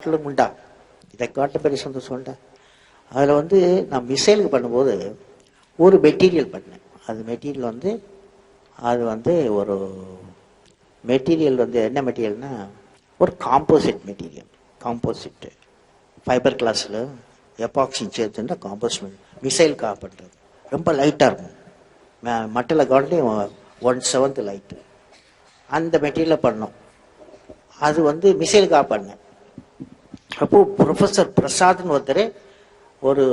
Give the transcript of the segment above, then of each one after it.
உண்டா? இதை காட்ட பெரிய சந்தோஷம் உண்டா? அதில் வந்து நான் மிசைலுக்கு பண்ணும்போது ஒரு மெட்டீரியல் பண்ணேன். அது மெட்டீரியல் வந்து அது வந்து ஒரு மெட்டீரியல் வந்து என்ன மெட்டீரியல்னா ஒரு காம்போசிட் மெட்டீரியல். காம்போசிட்டு ஃபைபர் கிளாஸில் எபாக்சின் சேர்த்துன்னா காம்போசிட் மிசைலுக்காக பண்ணுறது. ரொம்ப லைட்டாக இருக்கும். மட்டில் காட்டி 1/7 லைட்டு அந்த மெட்டீரியலை பண்ணோம். அது வந்து மிசைலுக்காக பண்ணேன். அப்போது ப்ரொஃபஸர் பிரசாத்னு ஒருத்தர் ஒரு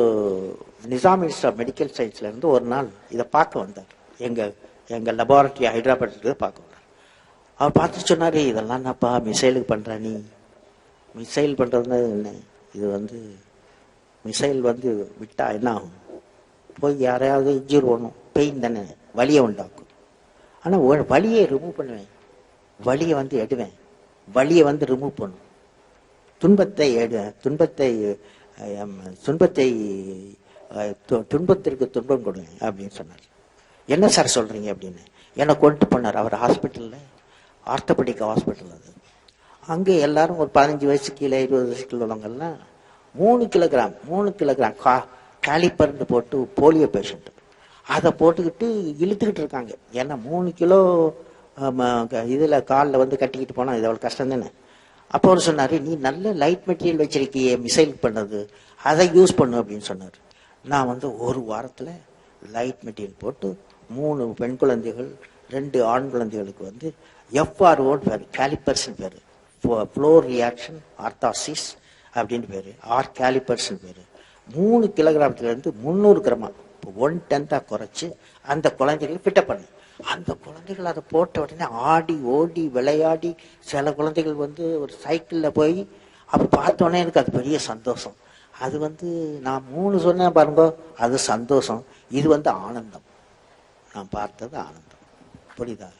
நிசாம் இன்ஸ்டியூட் ஆஃப் மெடிக்கல் சயின்ஸ்லேருந்து ஒரு நாள் இதை பார்க்க வந்தார். எங்கள் லெபார்ட்டரி ஹைதராபாத்துக்கு பார்க்க வந்தார். அவர் பார்த்து சொன்னார், இதெல்லாம் என்னப்பா மிசைலுக்கு பண்ணுற நீ? மிசைல் பண்ணுறதுனா என்ன? இது வந்து மிசைல் வந்து விட்டால் என்ன ஆகும்? போய் யாரையாவது இன்ஜூர் பண்ணணும், பெயின் தானே, வலியை உண்டாக்கும். ஆனால் வலியை ரிமூவ் பண்ணுவேன், வலியை வந்து எடுவேன், வலியை வந்து ரிமூவ் பண்ணும், துன்பத்தை துன்பத்திற்கு துன்பம் கொடுங்க அப்படின்னு சொன்னார். என்ன சார் சொல்றீங்க அப்படின்னு என்னை கொண்டு போனார். அவர் ஹாஸ்பிட்டலில், ஆர்த்தோபெடிக் ஹாஸ்பிட்டல். அது அங்கே எல்லாரும் ஒரு 15 வயசு கீழே 20 வயசு கீழே உள்ளவங்கெல்லாம் 3 கிலோகிராம் காலிப்பர்னு போட்டு போலியோ பேஷண்ட் அதை போட்டுக்கிட்டு இழுத்துக்கிட்டு இருக்காங்க. ஏன்னா 3 கிலோ இதில் காலில் வந்து கட்டிக்கிட்டு போனால் இது அவ்வளோ கஷ்டம் தானே. அப்போ அவர் சொன்னார், நீ நல்ல லைட் மெட்டீரியல் வச்சிருக்கிய மிசைல் பண்ணது, அதை யூஸ் பண்ணு அப்படின்னு சொன்னார். நான் வந்து ஒரு வாரத்தில் லைட் மெட்டீரியல் போட்டு 3 பெண் குழந்தைகள் 2 ஆண் குழந்தைகளுக்கு வந்து எஃப்ஆர்ஓன்னு பேர், காலிப்பர்ஸ்ன்னு பேர், ஃப்ளோர் ரியாக்ஷன் ஆர்த்தாசிஸ் அப்படின்னு பேர், காலிப்பர்ஸ்ன்னு பேர். 3 கிலோகிராமத்துலேருந்து 300 கிராமா, இப்போ 1/10 குறைச்சி அந்த குழந்தைகளை ஃபிட்ட பண்ணு. அந்த குழந்தைகள் அதை போட்ட உடனே ஆடி ஓடி விளையாடி, சில குழந்தைகள் வந்து ஒரு சைக்கிளில் போய் அப்போ பார்த்தோன்னே எனக்கு அது பெரிய சந்தோஷம். அது வந்து நான் 3 சொன்னேன் பாருங்க, அது சந்தோஷம். இது வந்து ஆனந்தம். நான் பார்த்தது ஆனந்தம். புரியுதா?